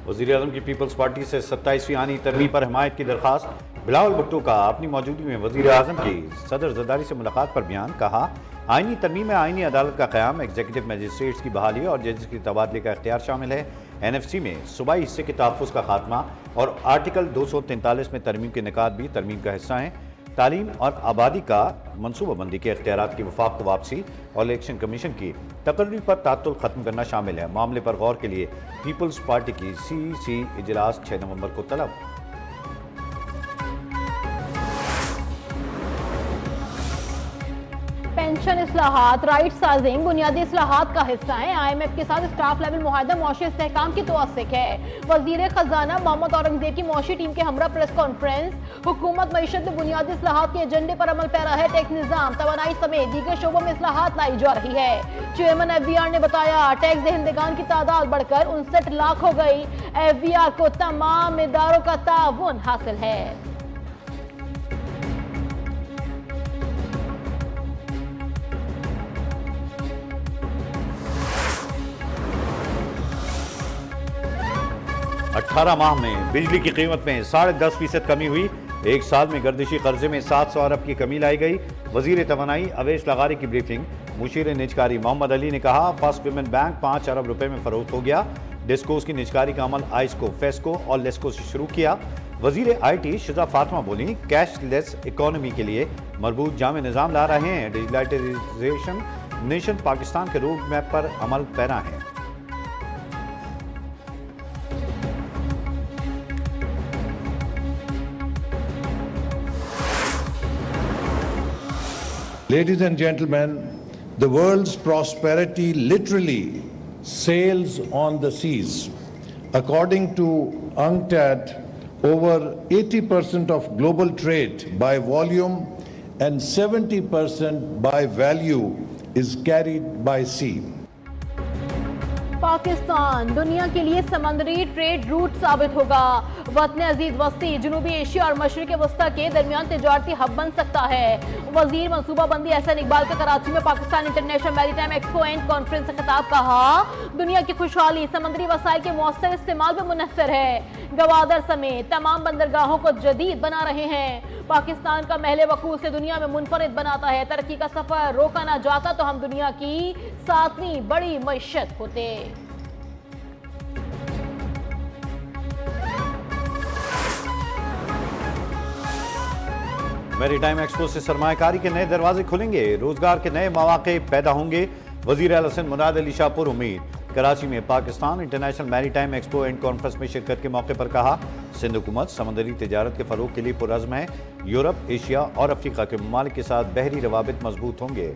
वज़ीर-ए-आज़म की peoples party से 27वीं आईनी तरमीम पर हिमायत की दरख्वास्त। बिलावल भुट्टो का अपनी मौजूदगी में वज़ीर-ए-आज़म की सदर ज़रदारी से मुलाकात पर बयान। कहा, आईनी तरमीम में आईनी अदालत का क़याम, एग्जीक्यूटिव मजिस्ट्रेट्स की बहाली और जजेस की तबादले का इख्तियार शामिल है। NFC में सूबाई हिस्से के तहफ़्फ़ुज़ का खात्मा और आर्टिकल 243 में तरमीम के निकात भी तरमीम का हिस्सा हैं। तालीम और आबादी का मनसूबाबंदी के इख्तियारात की वफाक को वापसी और इलेक्शन कमीशन की तकर्री पर तातुल ख़त्म करना शामिल है। मामले पर गौर के लिए पीपल्स पार्टी की CEC इजलास 6 नवंबर को तलब। पेंशन इस्लाहात, राइट साइजिंग बुनियादी इस्लाहात का हिस्सा है। IMF के साथ स्टाफ लेवल मुआहदा मौशी इस्तेहकाम की तौसीक है। वजीर खजाना मोहम्मद औरंगजेब की मौशी टीम के हमरा प्रेस कॉन्फ्रेंस। हुकूमत मईशत में बुनियादी इस्लाहात के एजेंडे पर अमल पैरा है। टैक्स निज़ाम, तवानाई समेत दीगर शोबों में इस्लाहात लाई जा रही है। चेयरमैन FBR ने बताया, टैक्स दहिंदगान की तादाद बढ़कर 59 लाख हो गई। FBR को तमाम इदारों का ताउन हासिल है। अठारह माह में बिजली की कीमत में 10.5% कमी हुई। एक साल में गर्दिशी कर्जे में 700 अरब की कमी लाई गई। वजीर तवानाई अवेश लगारी की ब्रीफिंग। मुशीर निजकारी मोहम्मद अली ने कहा, फर्स्ट पेमेंट बैंक 5 अरब रुपए में फरोख्त हो गया। डिस्कोस की निजकारी का अमल आइस्को, फेस्को और लेस्को से शुरू किया। वजीर IT शिजा फातिमा बोली, कैशलेस इकोनॉमी के लिए मजबूत जामे निज़ाम ला रहे हैं। डिजिटलाइजेशन नेशन पाकिस्तान के रोड मैप पर अमल पैरा है। Ladies and gentlemen, the world's prosperity literally sails on the seas. According to UNCTAD, over 80% of global trade by volume and 70% by value is carried by sea. Pakistan दुनिया के लिए समंदरी trade route साबित होगा। वतन अजीज वस्ती जनूबी एशिया और मशरिक वस्ता के दरमियान तिजारती हब बन सकता है। वजीर मनसूबाबंदी एहसन इकबाल का कराची में Pakistan international maritime expo and conference से खिताब। कहा, दुनिया की खुशहाली समंदरी वसाइल के मौसर इस्तेमाल पर मुनहसर है। गवादर समेत तमाम बंदरगाहों को जदीद बना रहे हैं। पाकिस्तान का महले वकूल से दुनिया में मुनफरिद बनाता है। तरक्की का सफर रोका ना जाता तो हम दुनिया की 7वीं बड़ी मईशत होते। मैरीटाइम एक्सपो से सरमायाकारी के नए दरवाजे खुलेंगे, रोजगार के नए मौके पैदा होंगे। वजीर आला सिंध मुराद अली शाह पुर उम्मीद। कराची में Pakistan international maritime expo and conference में शिरकत के मौके पर कहा, सिंध हुकूमत समंदरी तिजारत के फरोग के लिए पुरअज़्म है। यूरोप, एशिया और अफ्रीका के ममालिक के साथ बहरी रवाबित मजबूत होंगे।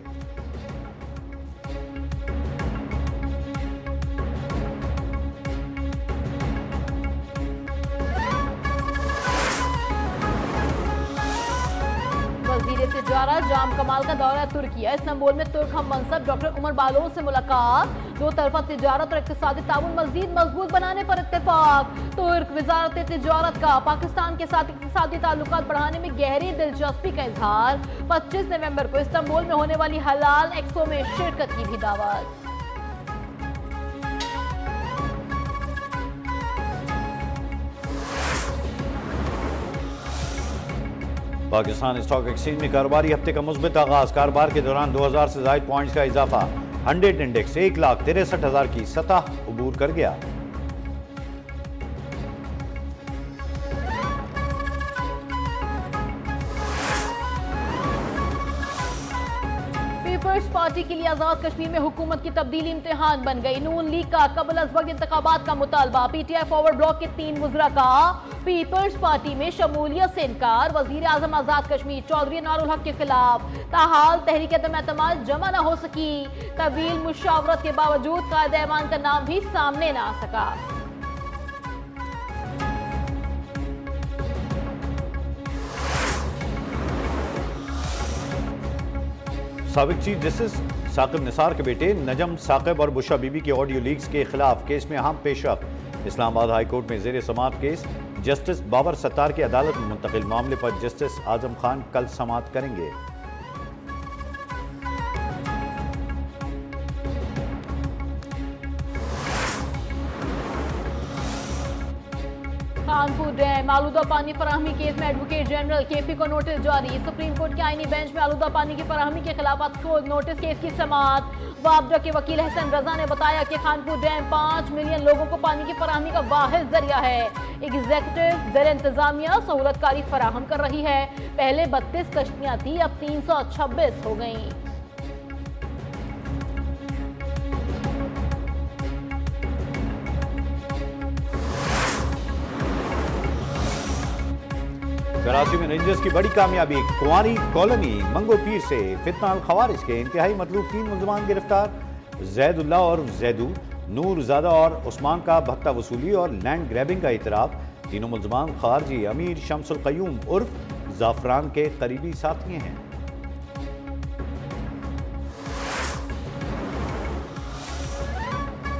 तिजारत जाम कमाल का दौरा तुर्किया। इस्तांबुल में तुर्क हम मनसब डॉक्टर उमर बालोच से मुलाकात। दो तरफा तिजारत और इक्तिसादी ताउन मजीद मजबूत बनाने पर इत्तेफाक। तुर्क वजारत तिजारत का पाकिस्तान के साथ इक्तिसादी ताल्लुकात बढ़ाने में गहरी दिलचस्पी का इजहार। 25 नवंबर को इस्तांबुल में होने वाली हलाल एक्सपो में शिरकत की भी दावत। पाकिस्तान स्टॉक एक्सचेंज में कारोबारी हफ्ते का मुस्बित आगाज। कारोबार के दौरान 2000 से ज्यादा पॉइंट्स का इजाफा। 100 इंडेक्स 1,63,000 की सतह अबूर कर गया। पीपल्स पार्टी के लिए आजाद कश्मीर में हुकूमत की तब्दीली इम्तिहान बन गई। नून लीग का कबल अज वक्त इंतखाबात का मुतालबा। PTI फॉरवर्ड ब्लॉक के 3 वज़रा का पीपल्स पार्टी में शमूलियत से इनकार। वजीर आजम आजाद कश्मीर चौधरी अनारुल हक के खिलाफ ताहाल तहरीक एतमाद जमा न हो सकी। तवील मुशावरत के बावजूद कायदे ऐवान का नाम भी सामने न आ सका। साबिक चीफ जस्टिस साकिब निसार के बेटे नजम साकिब और बुशा बीबी के ऑडियो लीक्स के खिलाफ केस में अहम पेशरफ्त। इस्लामाबाद हाई कोर्ट में जेर समाअत केस जस्टिस बाबर सत्तार की अदालत में मुंतकिल। मामले पर जस्टिस आजम खान कल समाअत करेंगे। कानपुर डैम आलूदा पानी फराहमी केस में एडवोकेट जनरल केपी को नोटिस जारी। सुप्रीम कोर्ट के आईनी बेंच में आलूदा पानी की फराहमी के खिलाफ नोटिस केस की समाअत। वापडा के वकील हसन रजा ने बताया कि खानपुर डैम 5 मिलियन लोगों को पानी की फराहमी का वाहिद जरिया है। एग्जीक्यूटिव ज़ेर इंतजामिया सहूलतकारी फराहम कर रही है। पहले 32 कश्तियां थी, अब 326 हो गई। कराची में रेंजर्स की बड़ी कामयाबी। कुंवारी कॉलोनी मंगो पीर से फितना अल खवारिज के इंतहाई मतलूब 3 मुल्ज़मान गिरफ्तार। जैदुल्ला और जैदू, नूर ज़ादा और उस्मान का भत्ता वसूली और लैंड ग्रैबिंग का इतराफ। तीनों मुल्ज़मान खारजी अमीर शम्सुल क़य्यूम उर्फ ज़ाफ़रान के करीबी साथी हैं।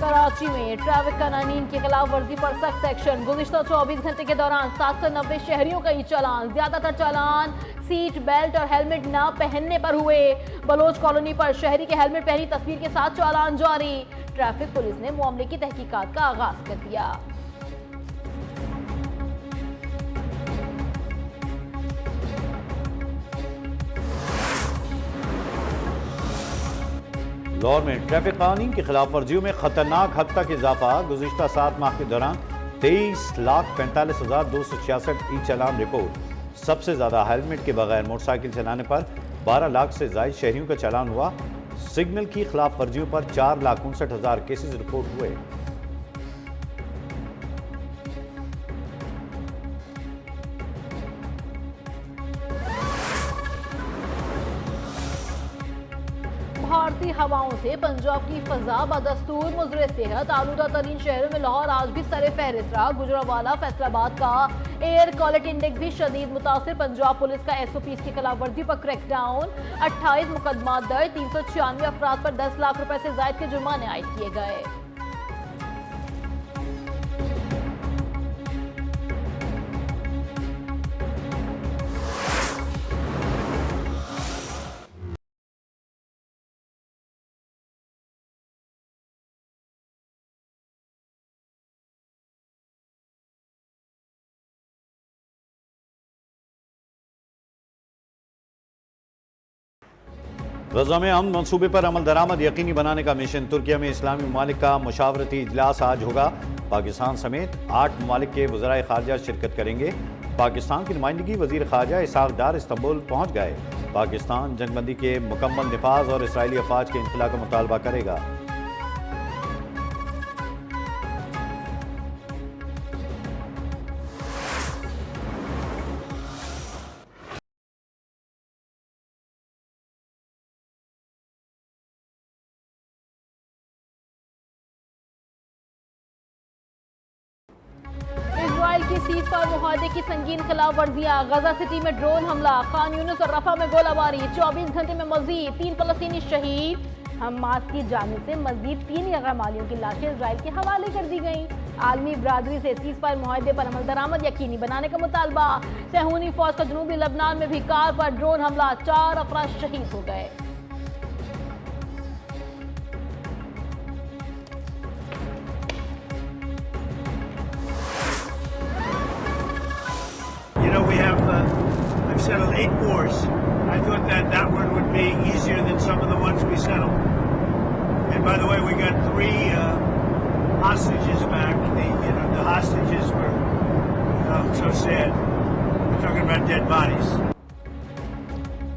कराची में ट्रैफिक कानून की खिलाफ वर्जी पर सख्त एक्शन। गुज़िश्ता 24 घंटे के दौरान 790 शहरियों का ही चालान। ज्यादातर चालान सीट बेल्ट और हेलमेट न पहनने पर हुए। बलोच कॉलोनी पर शहरी के हेलमेट पहनी तस्वीर के साथ चालान जारी। ट्रैफिक पुलिस ने मामले की तहकीकात का आगाज कर दिया। लाहौर में ट्रैफिक कानून की खिलाफ वर्जियों में खतरनाक हद तक इजाफा। गुज़िश्ता 7 माह के दौरान 23,45,266 ई चालान रिपोर्ट। सबसे ज्यादा हेलमेट के बगैर मोटरसाइकिल चलाने पर 12 लाख से ज्यादा शहरियों का चालान हुआ। सिग्नल की खिलाफ वर्जियों पर 4,59,000 केसेस रिपोर्ट हुए। भारतीय हवाओं से पंजाब की फजा बदस्तूर मुज़र सेहत। आलूदा तरीन शहरों में लाहौर आज भी सरे फहरिस्त रहा। गुजरावाला फैसलाबाद का एयर क्वालिटी इंडेक्स भी शदीद मुतासिर। पंजाब पुलिस का SOPs की खिलाफ वर्जी पर क्रैकडाउन। 28 मुकदमा दर्ज। 396 अफराद पर 10 लाख रुपए से जायद के जुर्माने आयद किए गए। गजा में अमन मनसूबे पर अमल दरामद यकीनी बनाने का मिशन। तुर्किया में इस्लामी ममालिक का मुशावरती इजलास आज होगा। पाकिस्तान समेत 8 ममालिक के वज़राए ख़ारजा शिरकत करेंगे। पाकिस्तान की नुमाइंदगी वज़ीर ख़ारजा इसहाक़ डार इस्तांबुल पहुँच गए। पाकिस्तान जंगबंदी के मुकम्मल निफाज और इसराइली अफवाज के इंखला का मुतालबा करेगा। इसराइल की सीज पर मुआहदे की संगीन खिलाफ वर्जियां। गजा सिटी में ड्रोन हमला। खान यूनिस और रफा में गोलाबारी। 24 घंटे में मजीद 3 फलस्तीनी शहीद। हमास की जानिब से मजीद 3 यरगमालियों की लाशें इसराइल के हवाले कर दी गईं। आलमी बरादरी से सीज पर मुआहदे पर अमल दरामद यकीनी बनाने का मुतालबा। सहूनी फौज का जनूबी लबनान में भी कार पर ड्रोन हमला। 4 अफराद शहीद हो गए। You know, I've settled 8 wars. I thought that one would be easier than some of the ones we settled. And by the way, we got 3 hostages back. The hostages were so sad. We're talking about dead bodies.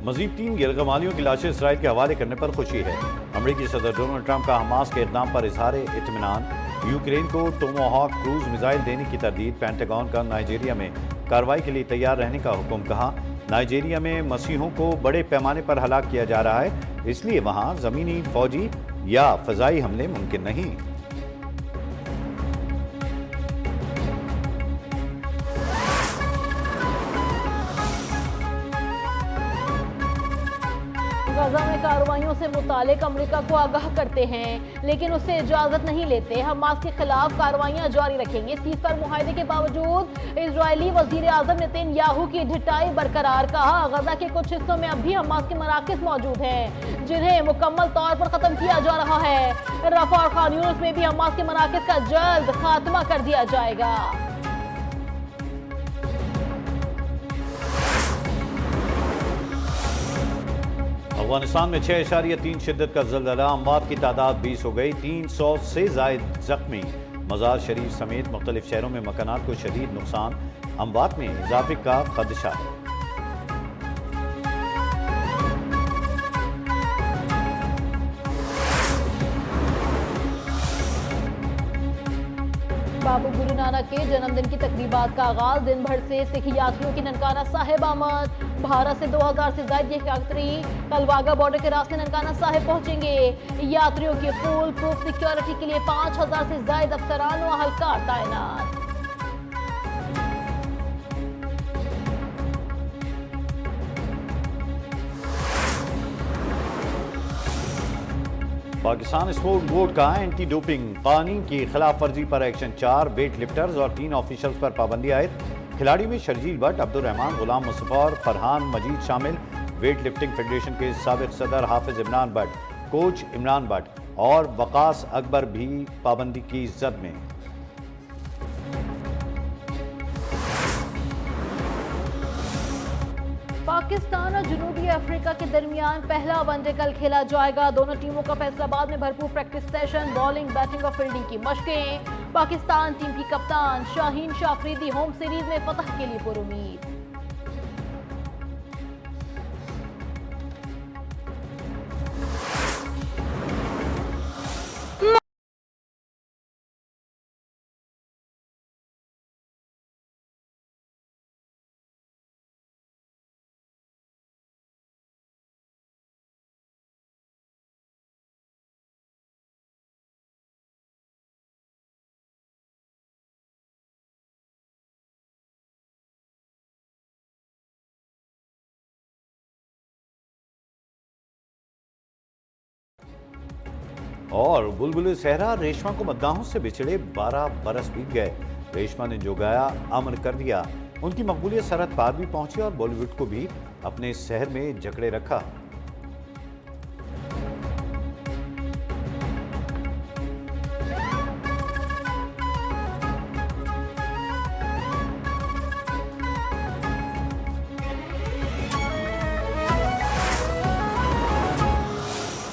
मजीद 3 गिरगमालियों की लाशें Israel के हवाले करने पर खुशी है। अमरीकी सदर डोनाल्ड ट्रंप का हमास के इक़दाम पर इजहार इत्मीनान। यूक्रेन को टोमाहॉक क्रूज मिसाइल देने की तरदीद। पेंटागन का नाइजीरिया में कार्रवाई के लिए तैयार रहने का हुक्म। कहा, नाइजीरिया में मसीहों को बड़े पैमाने पर हलाक किया जा रहा है, इसलिए वहां ज़मीनी, फौजी या फ़ज़ाई हमले मुमकिन नहीं। गजा में कार्रवाइयों से मुतालिक अमेरिका को आगाह करते हैं, लेकिन उससे इजाजत नहीं लेते। हमास के खिलाफ कार्रवाइयां जारी रखेंगे। सीज पर मुआहदे के बावजूद इजरायली वजीर आजम नेतन्याहू की ढिठाई बरकरार। कहा, गजा के कुछ हिस्सों में अब भी हमास के मराकज़ मौजूद हैं, जिन्हें मुकम्मल तौर पर खत्म किया जा रहा है। रफा और खान यूनिस में भी हमास के मराकज़ का जल्द खात्मा कर दिया जाएगा। अफगानिस्तान में 6.3 शिद्दत का ज़लज़ला, अमवात की तादाद 20 हो गई, 300 से ज़ायद जख्मी। मज़ार शरीफ समेत मुख्तलिफ शहरों में मकानात को शदीद नुकसान, अमवात में इजाफे का खदशा है। बाबू गुरु नानक के जन्मदिन की तकरीबात का आगाज, दिन भर से सिख यात्रियों की ननकाना साहिब आमद। भारत से 2000 से ज्यादा ये यात्री कल वाघा बॉर्डर के रास्ते ननकाना साहिब पहुंचेंगे। यात्रियों की फुल प्रूफ सिक्योरिटी के लिए 5000 से ज्यादा अफसरान व अहलकार तैनात। पाकिस्तान स्पोर्ट बोर्ड का एंटी डोपिंग कानून की खिलाफ वर्जी पर एक्शन, 4 वेट लिफ्टर्स और 3 ऑफिशियल्स पर पाबंदी आयद। खिलाड़ी में शर्जील भट्ट, अब्दुर्रहमान, गुलाम मुस्तफा और फरहान मजीद शामिल। वेट लिफ्टिंग फेडरेशन के साबिक सदर हाफिज इमरान भट्ट, कोच इमरान भट्ट और वकास अकबर भी पाबंदी की जद में। पाकिस्तान और जनूबी अफ्रीका के दरमियान पहला वनडे कल खेला जाएगा। दोनों टीमों का फैसलाबाद में भरपूर प्रैक्टिस सेशन, बॉलिंग, बैटिंग और फील्डिंग की मशकें। पाकिस्तान टीम की कप्तान शाहीन शाह अफरीदी होम सीरीज में फतह के लिए पुरुमीद। और बुलबुल सहरा रेशमा को मद्दाहों से बिछड़े 12 बरस बीत गए। रेशमा ने जो गाया अमर कर दिया। उनकी मकबूलियत सरहद पार भी पहुंची और बॉलीवुड को भी अपने शहर में जकड़े रखा।